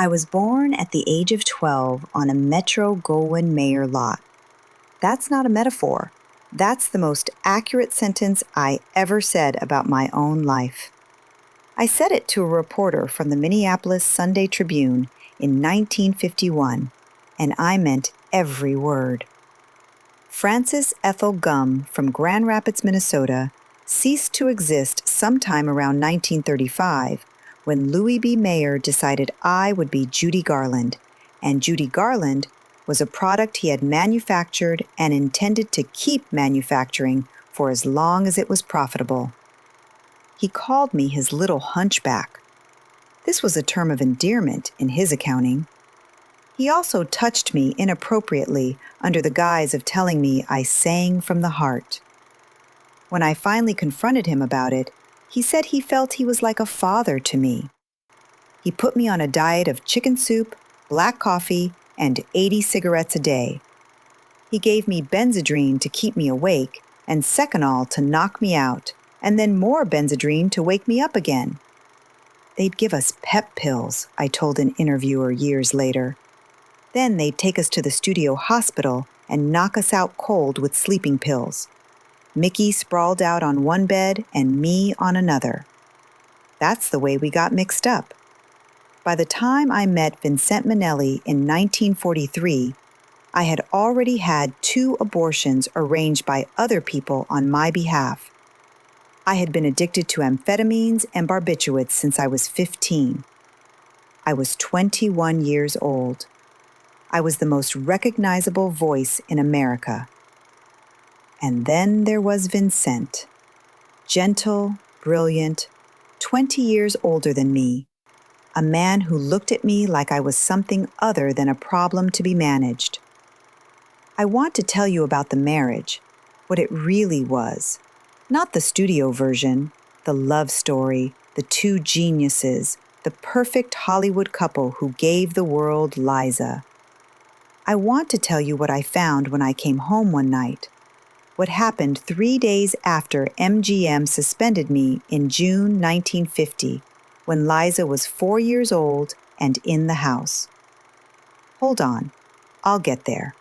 I was born at the age of 12 on a Metro-Goldwyn-Mayer lot. That's not a metaphor. That's the most accurate sentence I ever said about my own life. I said it to a reporter from the Minneapolis Sunday Tribune in 1951, and I meant every word. Frances Ethel Gum from Grand Rapids, Minnesota, ceased to exist sometime around 1935 when Louis B. Mayer decided I would be Judy Garland, and Judy Garland was a product he had manufactured and intended to keep manufacturing for as long as it was profitable. He called me his little hunchback. This was a term of endearment in his accounting. He also touched me inappropriately under the guise of telling me I sang from the heart. When I finally confronted him about it, he said he felt he was like a father to me. He put me on a diet of chicken soup, black coffee, and 80 cigarettes a day. He gave me Benzedrine to keep me awake and Seconal to knock me out, and then more Benzedrine to wake me up again. They'd give us pep pills, I told an interviewer years later. Then they'd take us to the studio hospital and knock us out cold with sleeping pills. Mickey sprawled out on one bed and me on another. That's the way we got mixed up. By the time I met Vincente Minnelli in 1943, I had already had 2 abortions arranged by other people on my behalf. I had been addicted to amphetamines and barbiturates since I was 15. I was 21 years old. I was the most recognizable voice in America. And then there was Vincente. Gentle, brilliant, 20 years older than me. A man who looked at me like I was something other than a problem to be managed. I want to tell you about the marriage, what it really was. Not the studio version, the love story, the 2 geniuses, the perfect Hollywood couple who gave the world Liza. I want to tell you what I found when I came home one night. What happened 3 days after MGM suspended me in June 1950, when Liza was 4 years old and in the house. Hold on, I'll get there.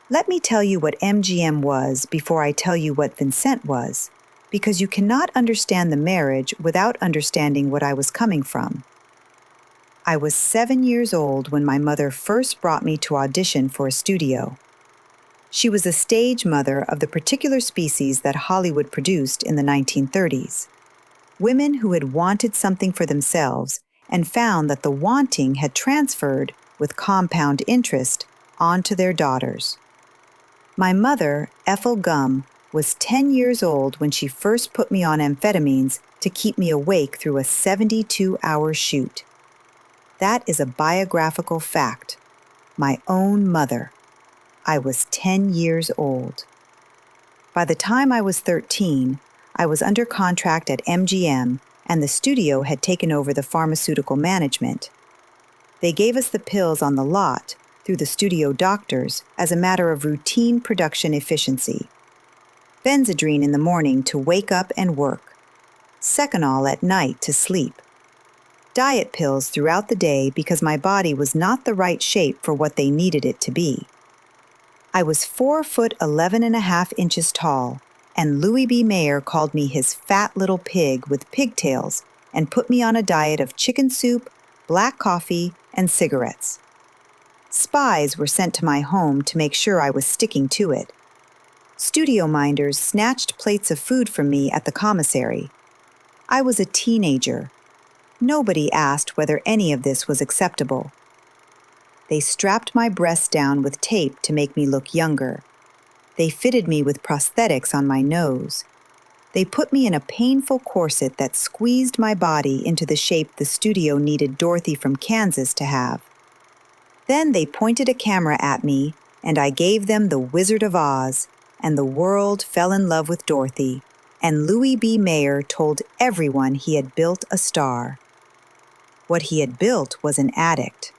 Let me tell you what MGM was before I tell you what Vincente was, because you cannot understand the marriage without understanding what I was coming from. I was 7 years old when my mother first brought me to audition for a studio. She was a stage mother of the particular species that Hollywood produced in the 1930s. Women who had wanted something for themselves and found that the wanting had transferred, with compound interest, onto their daughters. My mother, Ethel Gum, was 10 years old when she first put me on amphetamines to keep me awake through a 72-hour shoot. That is a biographical fact. My own mother. I was 10 years old. By the time I was 13, I was under contract at MGM, and the studio had taken over the pharmaceutical management. They gave us the pills on the lot, through the studio doctors, as a matter of routine production efficiency. Benzedrine in the morning to wake up and work. Seconal at night to sleep. Diet pills throughout the day because my body was not the right shape for what they needed it to be. I was 4 foot 11.5 inches tall, and Louis B. Mayer called me his fat little pig with pigtails and put me on a diet of chicken soup, black coffee, and cigarettes. Spies were sent to my home to make sure I was sticking to it. Studio minders snatched plates of food from me at the commissary. I was a teenager. Nobody asked whether any of this was acceptable. They strapped my breasts down with tape to make me look younger. They fitted me with prosthetics on my nose. They put me in a painful corset that squeezed my body into the shape the studio needed Dorothy from Kansas to have. Then they pointed a camera at me, and I gave them the Wizard of Oz, and the world fell in love with Dorothy, and Louis B. Mayer told everyone he had built a star. What he had built was an addict.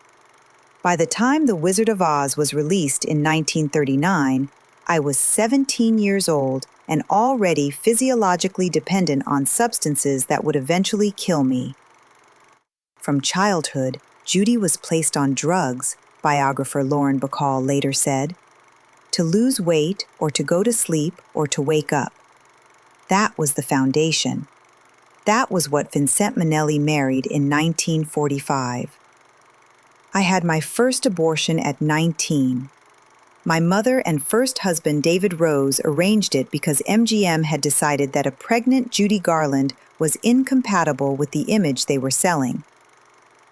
By the time The Wizard of Oz was released in 1939, I was 17 years old and already physiologically dependent on substances that would eventually kill me. From childhood, Judy was placed on drugs, biographer Lauren Bacall later said, to lose weight or to go to sleep or to wake up. That was the foundation. That was what Vincente Minnelli married in 1945. I had my first abortion at 19. My mother and first husband, David Rose, arranged it because MGM had decided that a pregnant Judy Garland was incompatible with the image they were selling.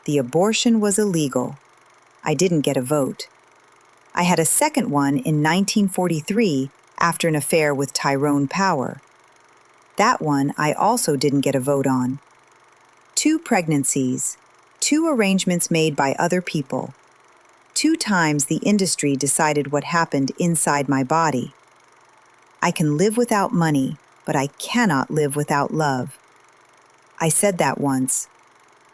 The abortion was illegal. I didn't get a vote. I had a second one in 1943 after an affair with Tyrone Power. That one I also didn't get a vote on. 2 pregnancies, 2 arrangements made by other people. 2 times the industry decided what happened inside my body. I can live without money, but I cannot live without love. I said that once.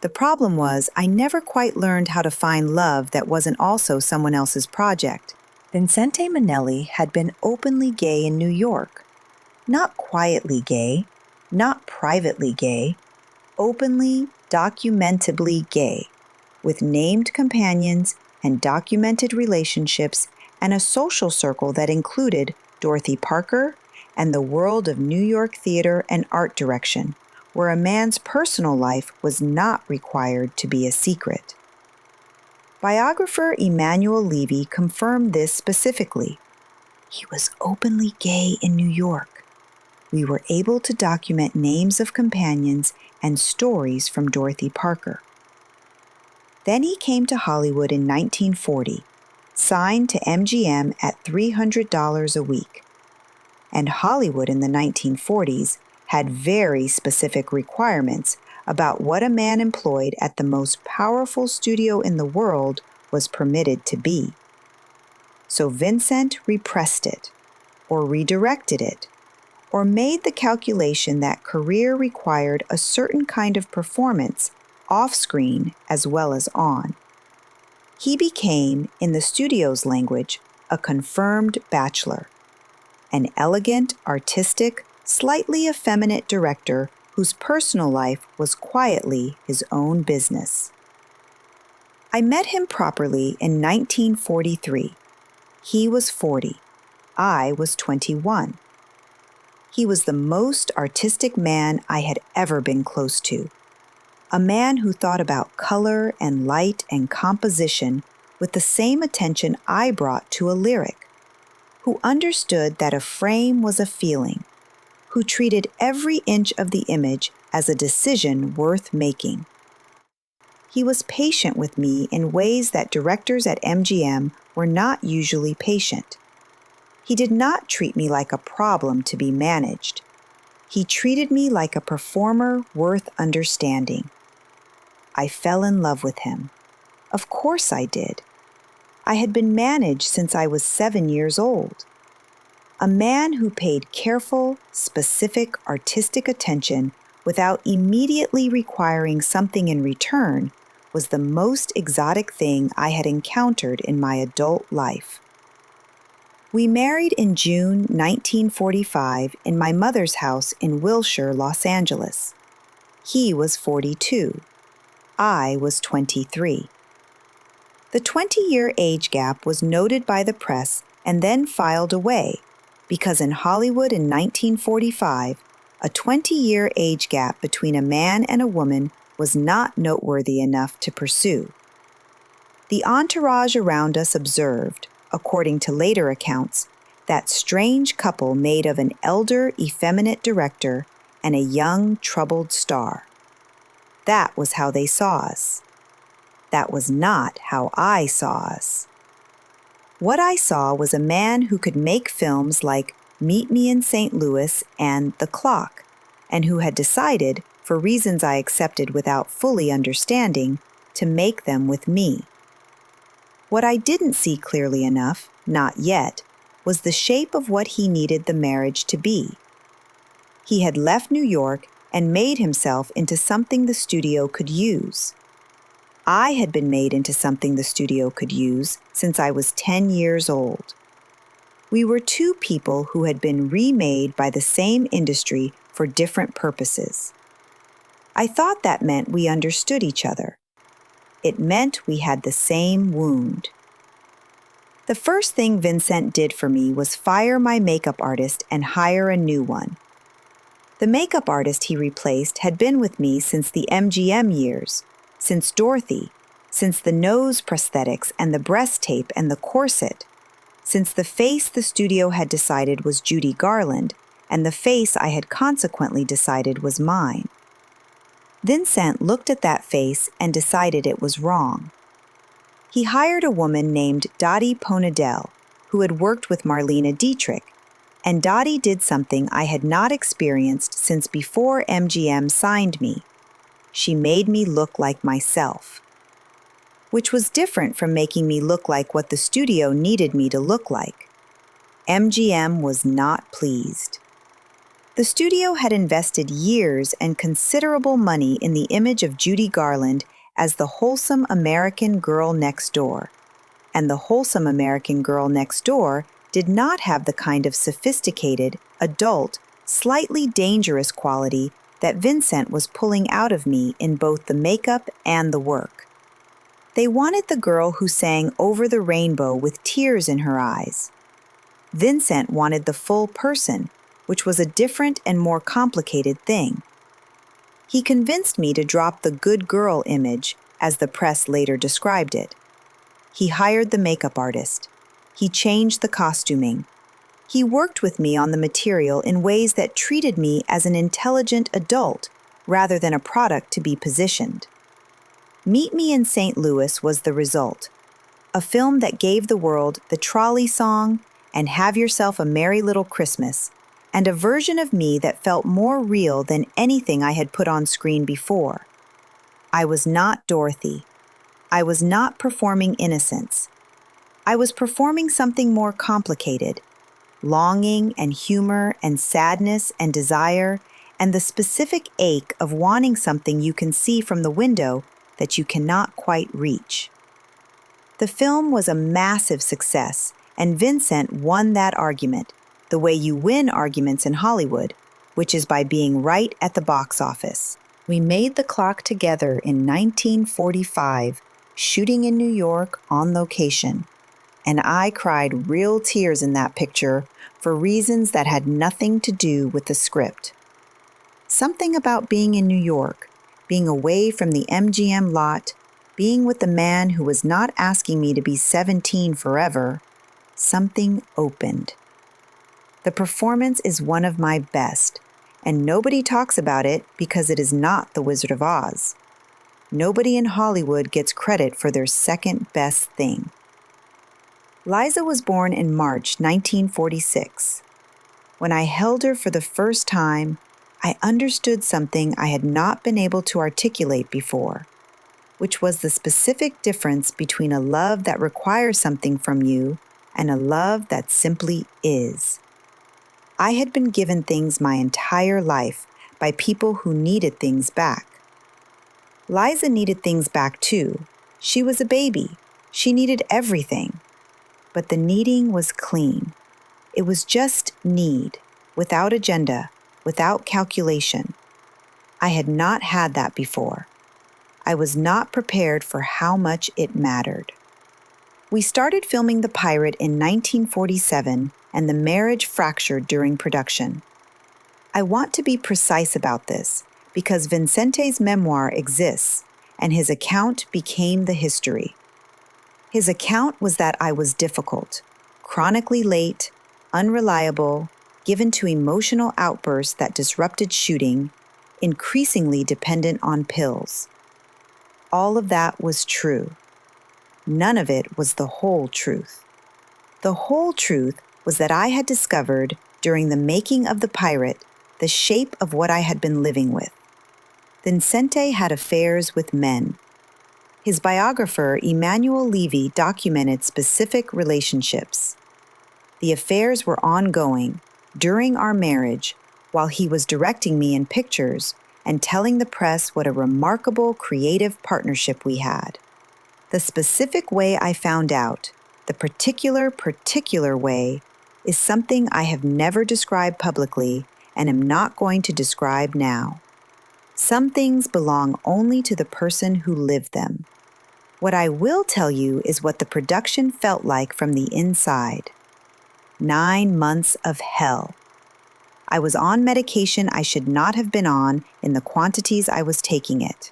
The problem was I never quite learned how to find love that wasn't also someone else's project. Vincente Minnelli had been openly gay in New York. Not quietly gay, not privately gay, openly, documentably gay, with named companions and documented relationships and a social circle that included Dorothy Parker and the world of New York theater and art direction, where a man's personal life was not required to be a secret. Biographer Emmanuel Levy confirmed this specifically. He was openly gay in New York. We were able to document names of companions and stories from Dorothy Parker. Then he came to Hollywood in 1940, signed to MGM at $300 a week. And Hollywood in the 1940s had very specific requirements about what a man employed at the most powerful studio in the world was permitted to be. So Vincent repressed it, or redirected it, or made the calculation that career required a certain kind of performance off-screen as well as on. He became, in the studio's language, a confirmed bachelor, an elegant, artistic, slightly effeminate director whose personal life was quietly his own business. I met him properly in 1943. He was 40. I was 21. He was the most artistic man I had ever been close to. A man who thought about color and light and composition with the same attention I brought to a lyric, who understood that a frame was a feeling, who treated every inch of the image as a decision worth making. He was patient with me in ways that directors at MGM were not usually patient. He did not treat me like a problem to be managed. He treated me like a performer worth understanding. I fell in love with him. Of course I did. I had been managed since I was 7 years old. A man who paid careful, specific, artistic attention without immediately requiring something in return was the most exotic thing I had encountered in my adult life. We married in June 1945 in my mother's house in Wilshire, Los Angeles. He was 42. I was 23. The 20-year age gap was noted by the press and then filed away because in Hollywood in 1945, a 20-year age gap between a man and a woman was not noteworthy enough to pursue. The entourage around us observed, according to later accounts, that strange couple made of an elder, effeminate director and a young, troubled star. That was how they saw us. That was not how I saw us. What I saw was a man who could make films like Meet Me in St. Louis and The Clock, and who had decided, for reasons I accepted without fully understanding, to make them with me. What I didn't see clearly enough, not yet, was the shape of what he needed the marriage to be. He had left New York and made himself into something the studio could use. I had been made into something the studio could use since I was 10 years old. We were 2 people who had been remade by the same industry for different purposes. I thought that meant we understood each other. It meant we had the same wound. The first thing Vincent did for me was fire my makeup artist and hire a new one. The makeup artist he replaced had been with me since the MGM years, since Dorothy, since the nose prosthetics and the breast tape and the corset, since the face the studio had decided was Judy Garland, and the face I had consequently decided was mine. Vincent looked at that face and decided it was wrong. He hired a woman named Dottie Ponadell, who had worked with Marlene Dietrich, and Dottie did something I had not experienced since before MGM signed me. She made me look like myself, which was different from making me look like what the studio needed me to look like. MGM was not pleased. The studio had invested years and considerable money in the image of Judy Garland as the wholesome American girl next door, and the wholesome American girl next door did not have the kind of sophisticated, adult, slightly dangerous quality that Vincent was pulling out of me in both the makeup and the work. They wanted the girl who sang Over the Rainbow with tears in her eyes. Vincent wanted the full person, which was a different and more complicated thing. He convinced me to drop the good girl image, as the press later described it. He hired the makeup artist. He changed the costuming. He worked with me on the material in ways that treated me as an intelligent adult rather than a product to be positioned. Meet Me in St. Louis was the result, a film that gave the world the trolley song and Have Yourself a Merry Little Christmas, and a version of me that felt more real than anything I had put on screen before. I was not Dorothy. I was not performing innocence. I was performing something more complicated, longing and humor and sadness and desire and the specific ache of wanting something you can see from the window that you cannot quite reach. The film was a massive success, and Vincent won that argument, the way you win arguments in Hollywood, which is by being right at the box office. We made The Clock together in 1945, shooting in New York on location, and I cried real tears in that picture for reasons that had nothing to do with the script. Something about being in New York, being away from the MGM lot, being with the man who was not asking me to be 17 forever, something opened. The performance is one of my best, and nobody talks about it because it is not The Wizard of Oz. Nobody in Hollywood gets credit for their second best thing. Liza was born in March 1946. When I held her for the first time, I understood something I had not been able to articulate before, which was the specific difference between a love that requires something from you and a love that simply is. I had been given things my entire life by people who needed things back. Liza needed things back too. She was a baby. She needed everything. But the needing was clean. It was just need, without agenda, without calculation. I had not had that before. I was not prepared for how much it mattered. We started filming The Pirate in 1947, and the marriage fractured during production. I want to be precise about this because Vincente's memoir exists, and his account became the history. His account was that I was difficult, chronically late, unreliable, given to emotional outbursts that disrupted shooting, increasingly dependent on pills. All of that was true. None of it was the whole truth. The whole truth was that I had discovered, during the making of The Pirate, the shape of what I had been living with. Vincente had affairs with men. His biographer, Emmanuel Levy, documented specific relationships. The affairs were ongoing during our marriage while he was directing me in pictures and telling the press what a remarkable creative partnership we had. The specific way I found out, the particular way, is something I have never described publicly and am not going to describe now. Some things belong only to the person who lived them. What I will tell you is what the production felt like from the inside. 9 months of hell. I was on medication I should not have been on in the quantities I was taking it.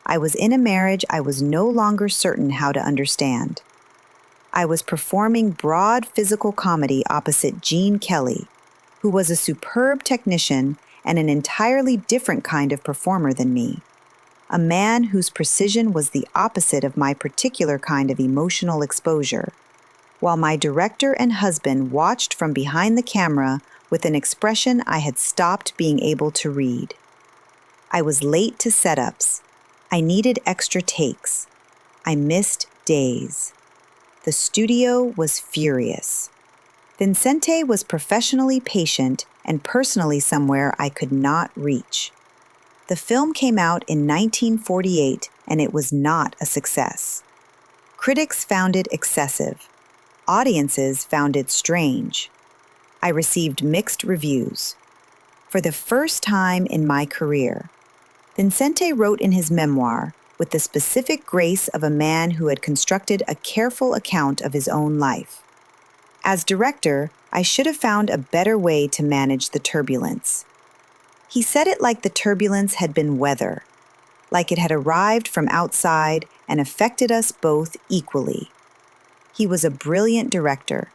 I was in a marriage I was no longer certain how to understand. I was performing broad physical comedy opposite Gene Kelly, who was a superb technician and an entirely different kind of performer than me. A man whose precision was the opposite of my particular kind of emotional exposure, while my director and husband watched from behind the camera with an expression I had stopped being able to read. I was late to setups. I needed extra takes. I missed days. The studio was furious. Vincente was professionally patient and personally somewhere I could not reach. The film came out in 1948 and it was not a success. Critics found it excessive. Audiences found it strange. I received mixed reviews. For the first time in my career, Vincente wrote in his memoir with the specific grace of a man who had constructed a careful account of his own life. As director, I should have found a better way to manage the turbulence. He said it like the turbulence had been weather, like it had arrived from outside and affected us both equally. He was a brilliant director.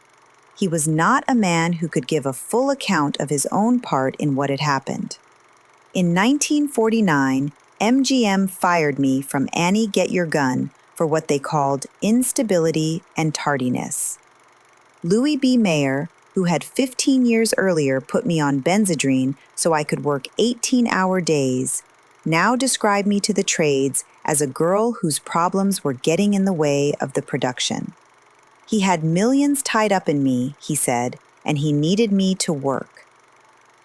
He was not a man who could give a full account of his own part in what had happened. In 1949, MGM fired me from Annie Get Your Gun for what they called instability and tardiness. Louis B. Mayer, who had 15 years earlier put me on Benzedrine so I could work 18-hour days, now described me to the trades as a girl whose problems were getting in the way of the production. He had millions tied up in me, he said, and he needed me to work.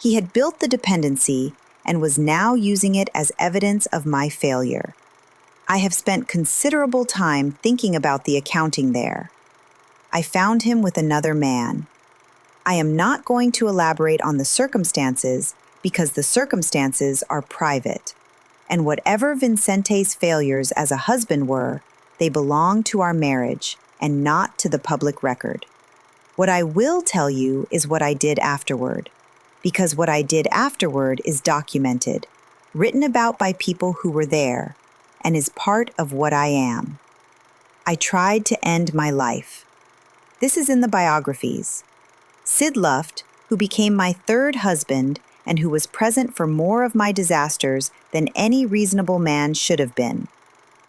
He had built the dependency and was now using it as evidence of my failure. I have spent considerable time thinking about the accounting there. I found him with another man. I am not going to elaborate on the circumstances because the circumstances are private, and whatever Vincente's failures as a husband were, they belong to our marriage and not to the public record. What I will tell you is what I did afterward, because what I did afterward is documented, written about by people who were there, and is part of what I am. I tried to end my life. This is in the biographies. Sid Luft, who became my third husband and who was present for more of my disasters than any reasonable man should have been,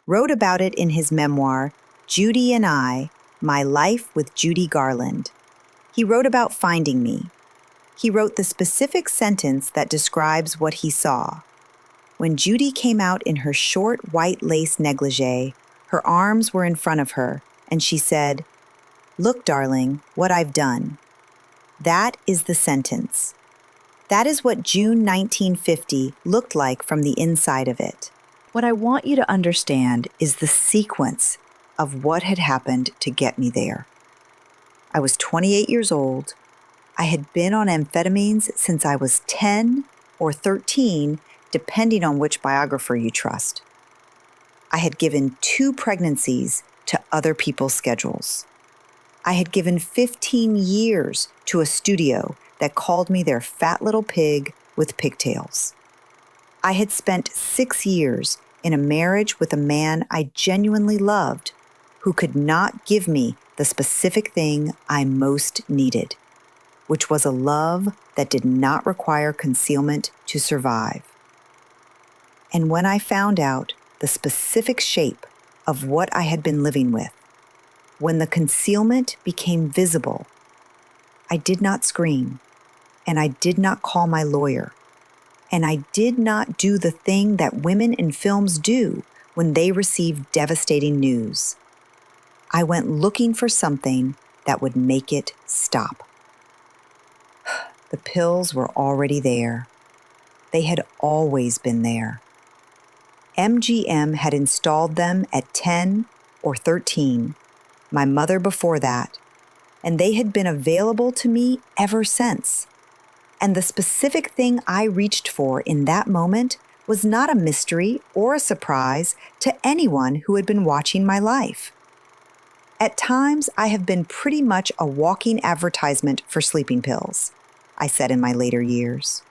wrote about it in his memoir, Judy and I, My Life with Judy Garland. He wrote about finding me. He wrote the specific sentence that describes what he saw. When Judy came out in her short white lace negligee, her arms were in front of her, and she said, "Look, darling, what I've done." That is the sentence. That is what June 1950 looked like from the inside of it. What I want you to understand is the sequence of what had happened to get me there. I was 28 years old. I had been on amphetamines since I was 10 or 13, depending on which biographer you trust. I had given 2 pregnancies to other people's schedules. I had given 15 years to a studio that called me their fat little pig with pigtails. I had spent 6 years in a marriage with a man I genuinely loved, who could not give me the specific thing I most needed, which was a love that did not require concealment to survive. And when I found out the specific shape of what I had been living with, when the concealment became visible, I did not scream, and I did not call my lawyer, and I did not do the thing that women in films do when they receive devastating news. I went looking for something that would make it stop. The pills were already there. They had always been there. MGM had installed them at 10 or 13, my mother before that, and they had been available to me ever since. And the specific thing I reached for in that moment was not a mystery or a surprise to anyone who had been watching my life. At times, I have been pretty much a walking advertisement for sleeping pills, I said in my later years.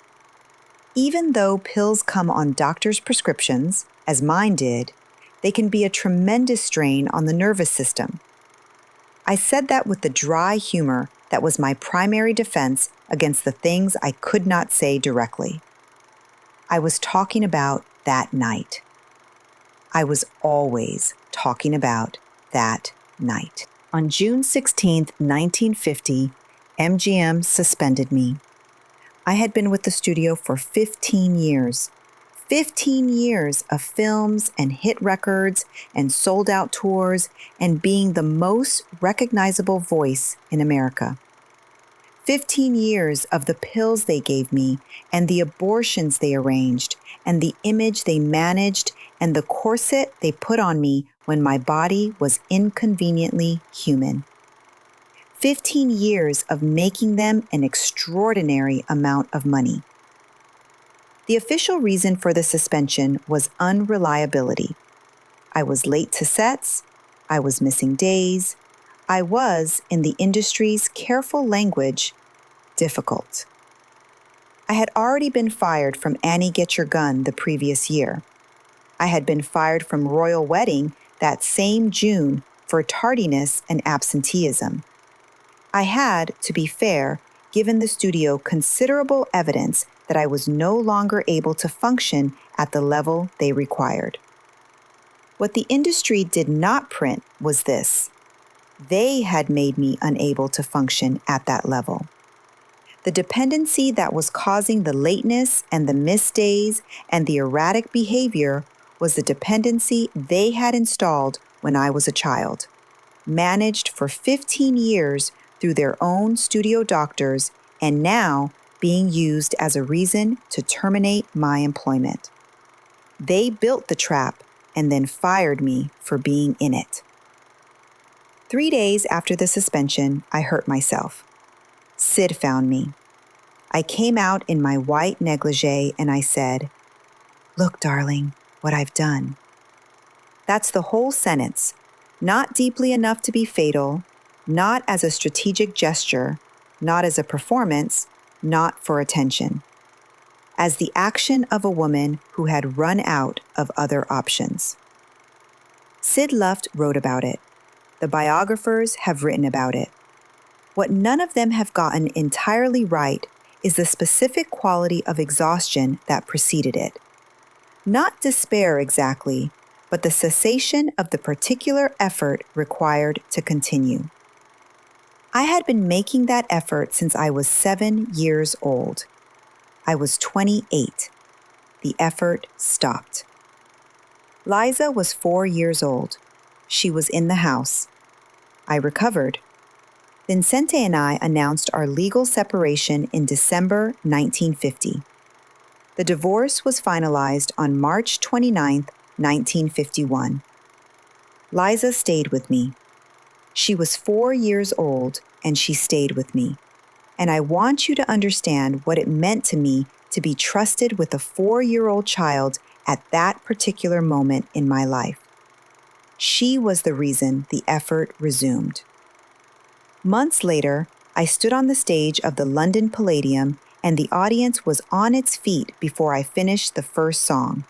Even though pills come on doctors' prescriptions, as mine did, they can be a tremendous strain on the nervous system. I said that with the dry humor that was my primary defense against the things I could not say directly. I was talking about that night. I was always talking about that night. On June 16, 1950, MGM suspended me. I had been with the studio for 15 years. 15 years of films and hit records and sold-out tours and being the most recognizable voice in America. 15 years of the pills they gave me and the abortions they arranged and the image they managed and the corset they put on me when my body was inconveniently human. 15 years of making them an extraordinary amount of money. The official reason for the suspension was unreliability. I was late to sets, I was missing days, I was, in the industry's careful language, difficult. I had already been fired from Annie Get Your Gun the previous year. I had been fired from Royal Wedding that same June for tardiness and absenteeism. I had, to be fair, given the studio considerable evidence that I was no longer able to function at the level they required. What the industry did not print was this. They had made me unable to function at that level. The dependency that was causing the lateness and the missed days and the erratic behavior was the dependency they had installed when I was a child, managed for 15 years through their own studio doctors, and now being used as a reason to terminate my employment. They built the trap and then fired me for being in it. 3 days after the suspension, I hurt myself. Sid found me. I came out in my white negligee and I said, "Look, darling, what I've done." That's the whole sentence, not deeply enough to be fatal, not as a strategic gesture, not as a performance, not for attention. As the action of a woman who had run out of other options. Sid Luft wrote about it. The biographers have written about it. What none of them have gotten entirely right is the specific quality of exhaustion that preceded it. Not despair exactly, but the cessation of the particular effort required to continue. I had been making that effort since I was 7 years old. I was 28. The effort stopped. Liza was 4 years old. She was in the house. I recovered. Vincente and I announced our legal separation in December 1950. The divorce was finalized on March 29, 1951. Liza stayed with me. She was 4 years old, and she stayed with me. And I want you to understand what it meant to me to be trusted with a 4-year-old child at that particular moment in my life. She was the reason the effort resumed. Months later, I stood on the stage of the London Palladium, and the audience was on its feet before I finished the first song.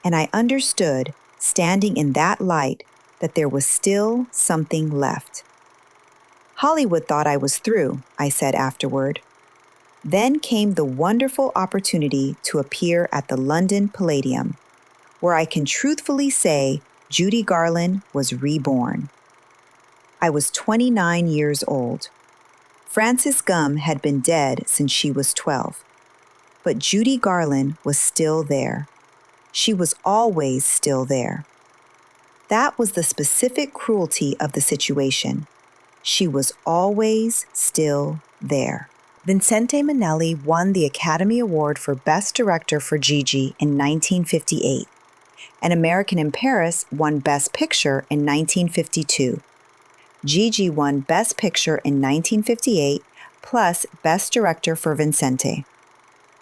And I understood, standing in that light, that there was still something left. Hollywood thought I was through, I said afterward. Then came the wonderful opportunity to appear at the London Palladium, where I can truthfully say Judy Garland was reborn. I was 29 years old. Frances Gumm had been dead since she was 12. But Judy Garland was still there. She was always still there. That was the specific cruelty of the situation. She was always still there. Vincente Minnelli won the Academy Award for Best Director for Gigi in 1958. An American in Paris won Best Picture in 1952. Gigi won Best Picture in 1958, plus Best Director for Vincente.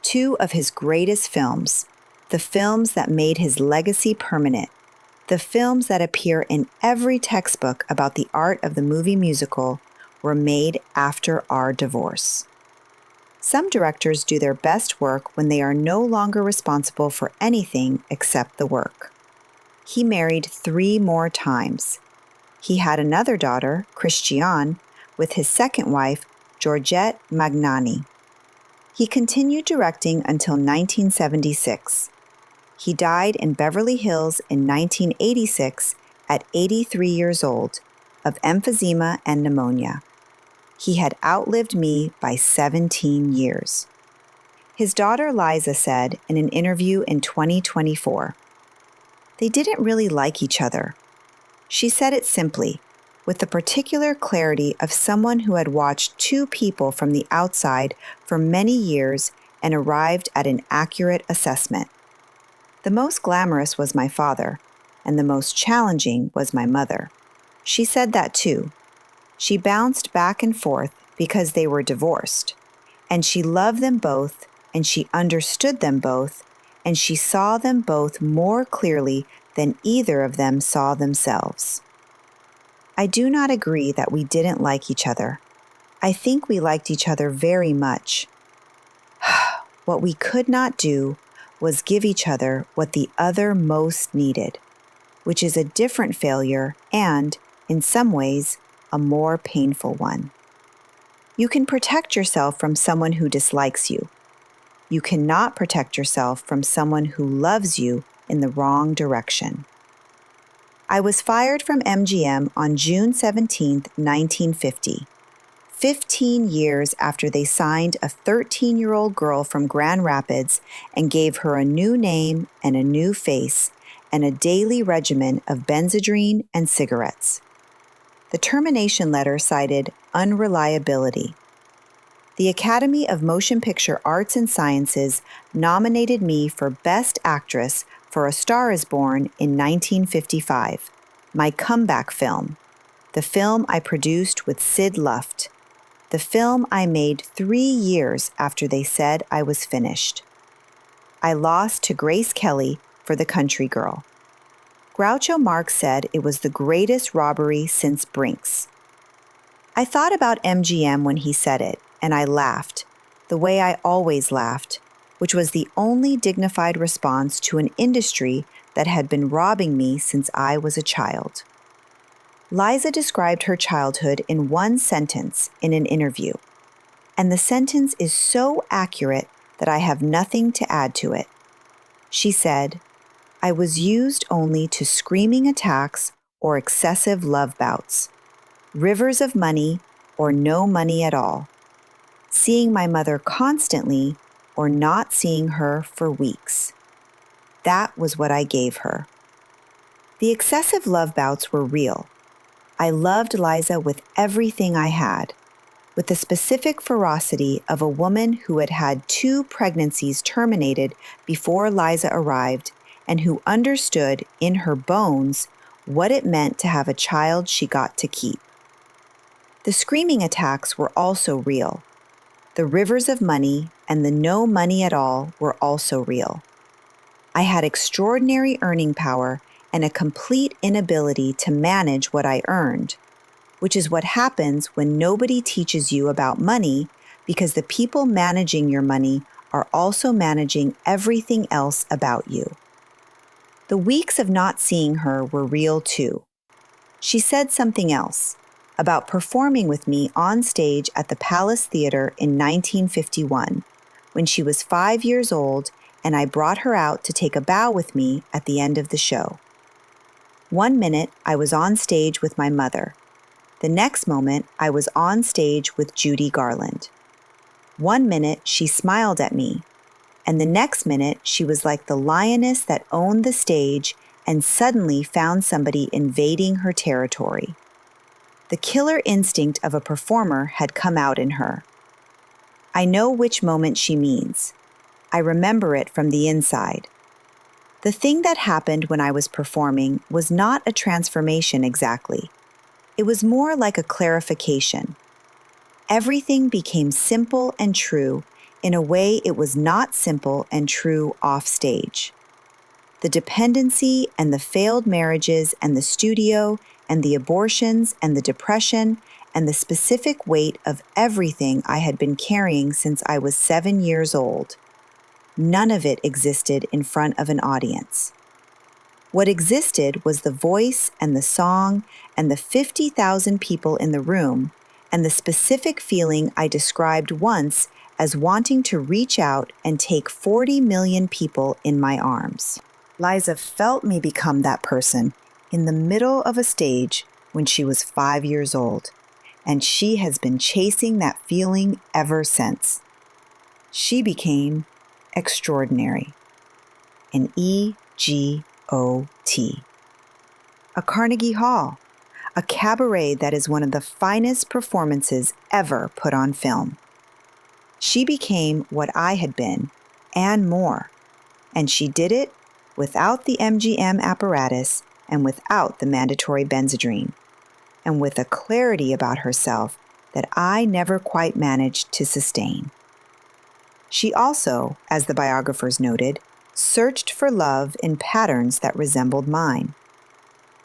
Two of his greatest films. the films that made his legacy permanent, the films that appear in every textbook about the art of the movie musical, were made after our divorce. Some directors do their best work when they are no longer responsible for anything except the work. He married 3 more times. He had another daughter, Christiane, with his second wife, Georgette Magnani. He continued directing until 1976. He died in Beverly Hills in 1986 at 83 years old of emphysema and pneumonia. He had outlived me by 17 years. His daughter Liza said in an interview in 2024, "They didn't really like each other." She said it simply, with the particular clarity of someone who had watched 2 people from the outside for many years and arrived at an accurate assessment. The most glamorous was my father, and the most challenging was my mother. She said that too. She bounced back and forth because they were divorced, and she loved them both, and she understood them both, and she saw them both more clearly than either of them saw themselves. I do not agree that we didn't like each other. I think we liked each other very much. What we could not do was give each other what the other most needed, which is a different failure and, in some ways, a more painful one. You can protect yourself from someone who dislikes you. You cannot protect yourself from someone who loves you in the wrong direction. I was fired from MGM on June 17, 1950, 15 years after they signed a 13-year-old girl from Grand Rapids and gave her a new name and a new face and a daily regimen of Benzedrine and cigarettes. The termination letter cited unreliability. The Academy of Motion Picture Arts and Sciences nominated me for Best Actress for A Star is Born in 1955, my comeback film, the film I produced with Sid Luft, the film I made 3 years after they said I was finished. I lost to Grace Kelly for The Country Girl. Groucho Marx said it was the greatest robbery since Brinks. I thought about MGM when he said it, and I laughed, the way I always laughed, which was the only dignified response to an industry that had been robbing me since I was a child. Liza described her childhood in one sentence in an interview, and the sentence is so accurate that I have nothing to add to it. She said, "I was used only to screaming attacks or excessive love bouts, rivers of money or no money at all, seeing my mother constantly or not seeing her for weeks. That was what I gave her." The excessive love bouts were real. I loved Liza with everything I had, with the specific ferocity of a woman who had had 2 pregnancies terminated before Liza arrived and who understood in her bones what it meant to have a child she got to keep. The screaming attacks were also real. The rivers of money and the no money at all were also real. I had extraordinary earning power and a complete inability to manage what I earned, which is what happens when nobody teaches you about money because the people managing your money are also managing everything else about you. The weeks of not seeing her were real too. She said something else about performing with me on stage at the Palace Theater in 1951, when she was 5 years old and I brought her out to take a bow with me at the end of the show. One minute, I was on stage with my mother. The next moment, I was on stage with Judy Garland. One minute, she smiled at me, and the next minute, she was like the lioness that owned the stage and suddenly found somebody invading her territory. The killer instinct of a performer had come out in her. I know which moment she means. I remember it from the inside. The thing that happened when I was performing was not a transformation exactly. It was more like a clarification. Everything became simple and true in a way it was not simple and true off stage. The dependency and the failed marriages and the studio and the abortions and the depression and the specific weight of everything I had been carrying since I was 7 years old. None of it existed in front of an audience. What existed was the voice and the song and the 50,000 people in the room and the specific feeling I described once as wanting to reach out and take 40 million people in my arms. Liza felt me become that person in the middle of a stage when she was 5 years old, and she has been chasing that feeling ever since. She became extraordinary. An EGOT. A Carnegie Hall, a cabaret that is one of the finest performances ever put on film. She became what I had been, and more, and she did it without the MGM apparatus and without the mandatory Benzedrine, and with a clarity about herself that I never quite managed to sustain. She also, as the biographers noted, searched for love in patterns that resembled mine.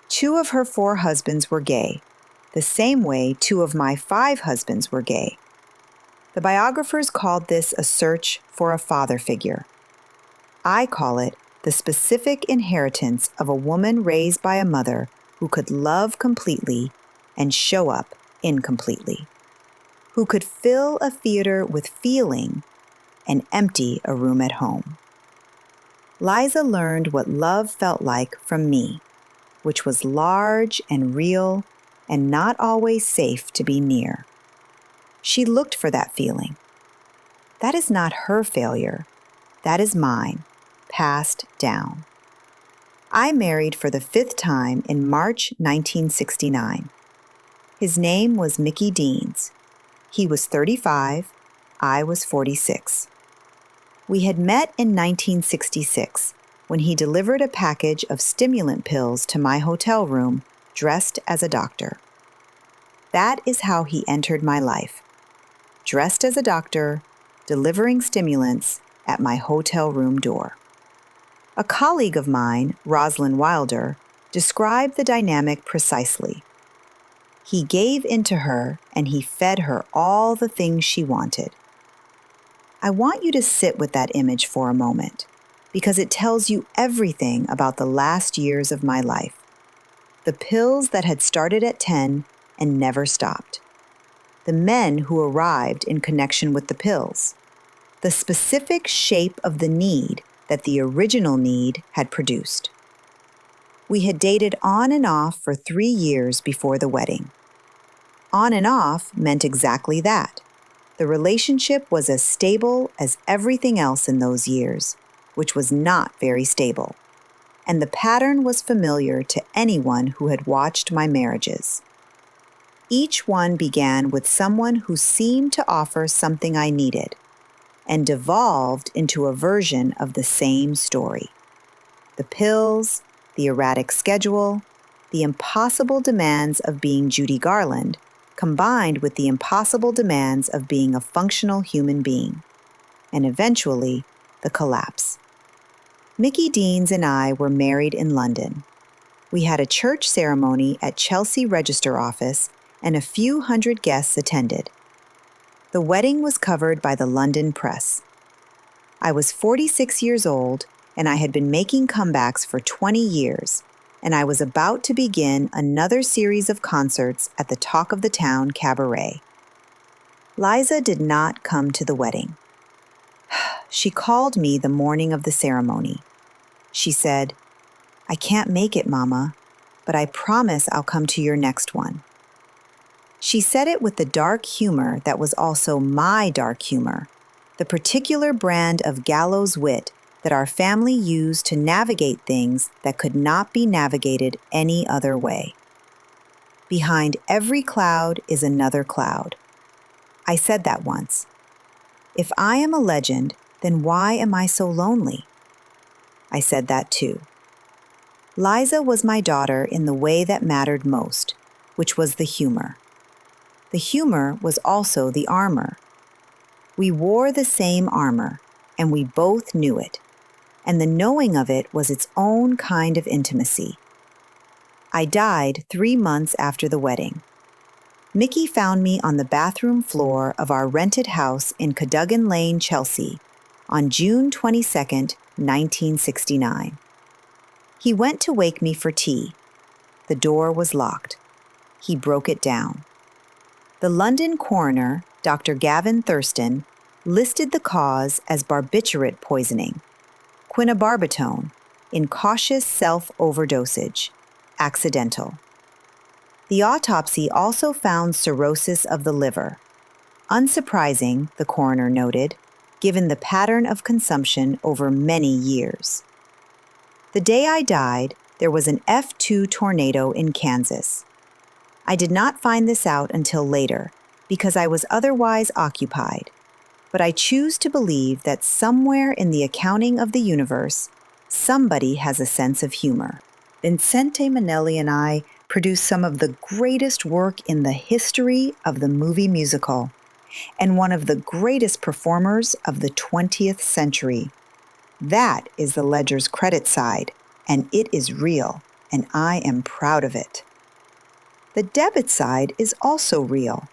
2 of her 4 husbands were gay, the same way 2 of my 5 husbands were gay. The biographers called this a search for a father figure. I call it the specific inheritance of a woman raised by a mother who could love completely and show up incompletely, who could fill a theater with feeling and empty a room at home. Liza learned what love felt like from me, which was large and real and not always safe to be near. She looked for that feeling. That is not her failure. That is mine, passed down. I married for the 5th time in March 1969. His name was Mickey Deans. He was 35, I was 46. We had met in 1966 when he delivered a package of stimulant pills to my hotel room dressed as a doctor. That is how he entered my life. Dressed as a doctor, delivering stimulants at my hotel room door. A colleague of mine, Rosalind Wilder, described the dynamic precisely. He gave into her and he fed her all the things she wanted. I want you to sit with that image for a moment, because it tells you everything about the last years of my life. The pills that had started at 10 and never stopped. The men who arrived in connection with the pills. The specific shape of the need that the original need had produced. We had dated on and off for 3 years before the wedding. On and off meant exactly that. The relationship was as stable as everything else in those years, which was not very stable. And the pattern was familiar to anyone who had watched my marriages. Each one began with someone who seemed to offer something I needed, and devolved into a version of the same story. The pills, the erratic schedule, the impossible demands of being Judy Garland, combined with the impossible demands of being a functional human being, and eventually, the collapse. Mickey Deans and I were married in London. We had a church ceremony at Chelsea Register Office, and a few hundred guests attended. The wedding was covered by the London press. I was 46 years old, and I had been making comebacks for 20 years, and I was about to begin another series of concerts at the Talk of the Town Cabaret. Liza did not come to the wedding. She called me the morning of the ceremony. She said, "I can't make it, Mama, but I promise I'll come to your next one." She said it with the dark humor that was also my dark humor, the particular brand of gallows wit that our family used to navigate things that could not be navigated any other way. Behind every cloud is another cloud. I said that once. If I am a legend, then why am I so lonely? I said that too. Liza was my daughter in the way that mattered most, which was the humor. The humor was also the armor. We wore the same armor, and we both knew it. and the knowing of it was its own kind of intimacy. I died 3 months after the wedding. Mickey found me on the bathroom floor of our rented house in Cadogan Lane, Chelsea, on June 22, 1969. He went to wake me for tea. The door was locked. He broke it down. The London coroner, Dr. Gavin Thurston, listed the cause as barbiturate poisoning, quinabarbatone, incautious self-overdosage, accidental. The autopsy also found cirrhosis of the liver. Unsurprising, the coroner noted, given the pattern of consumption over many years. The day I died, there was an F2 tornado in Kansas. I did not find this out until later, because I was otherwise occupied. But I choose to believe that somewhere in the accounting of the universe, somebody has a sense of humor. Vincente Minnelli and I produced some of the greatest work in the history of the movie musical, and one of the greatest performers of the 20th century. That is the ledger's credit side, and it is real, and I am proud of it. The debit side is also real.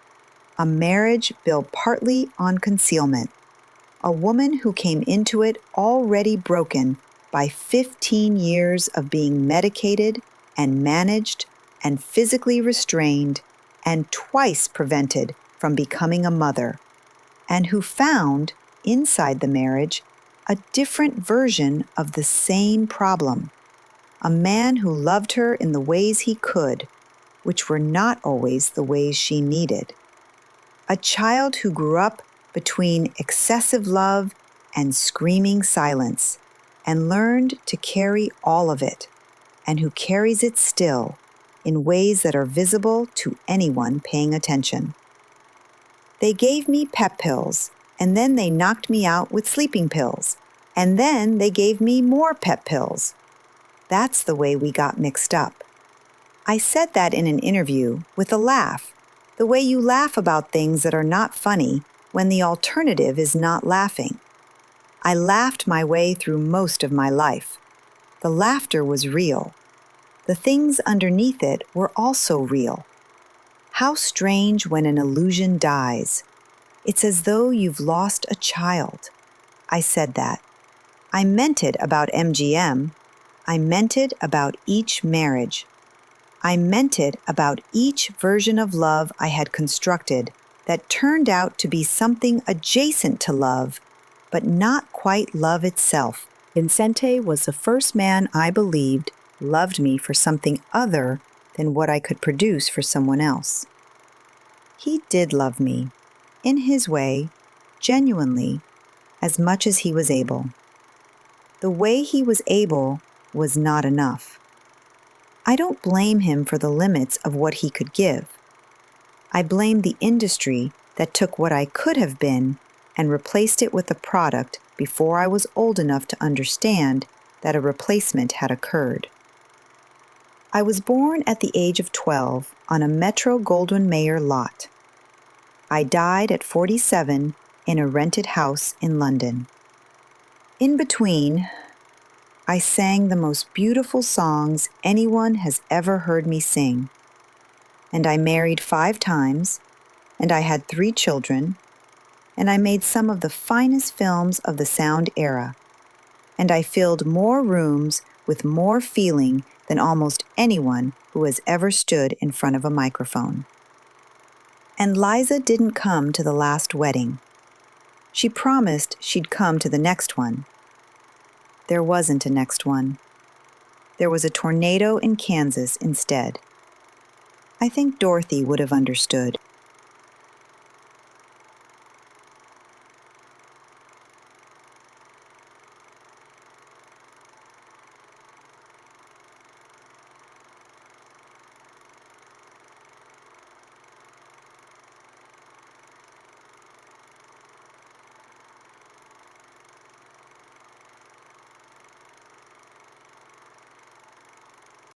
A marriage built partly on concealment. A woman who came into it already broken by 15 years of being medicated and managed and physically restrained and twice prevented from becoming a mother, and who found, inside the marriage, a different version of the same problem. A man who loved her in the ways he could, which were not always the ways she needed. A child who grew up between excessive love and screaming silence, and learned to carry all of it, and who carries it still in ways that are visible to anyone paying attention. They gave me pep pills, and then they knocked me out with sleeping pills, and then they gave me more pep pills. That's the way we got mixed up. I said that in an interview with a laugh, the way you laugh about things that are not funny when the alternative is not laughing. I laughed my way through most of my life. The laughter was real. The things underneath it were also real. How strange when an illusion dies. It's as though you've lost a child. I said that. I meant it about MGM. I meant it about each marriage. I meant it about each version of love I had constructed that turned out to be something adjacent to love, but not quite love itself. Vincente was the first man I believed loved me for something other than what I could produce for someone else. He did love me, in his way, genuinely, as much as he was able. The way he was able was not enough. I don't blame him for the limits of what he could give. I blame the industry that took what I could have been and replaced it with a product before I was old enough to understand that a replacement had occurred. I was born at the age of 12 on a Metro-Goldwyn-Mayer lot. I died at 47 in a rented house in London. In between, I sang the most beautiful songs anyone has ever heard me sing. And I married 5 times, and I had 3 children, and I made some of the finest films of the sound era. And I filled more rooms with more feeling than almost anyone who has ever stood in front of a microphone. And Liza didn't come to the last wedding. She promised she'd come to the next one. There wasn't a next one. There was a tornado in Kansas instead. I think Dorothy would have understood.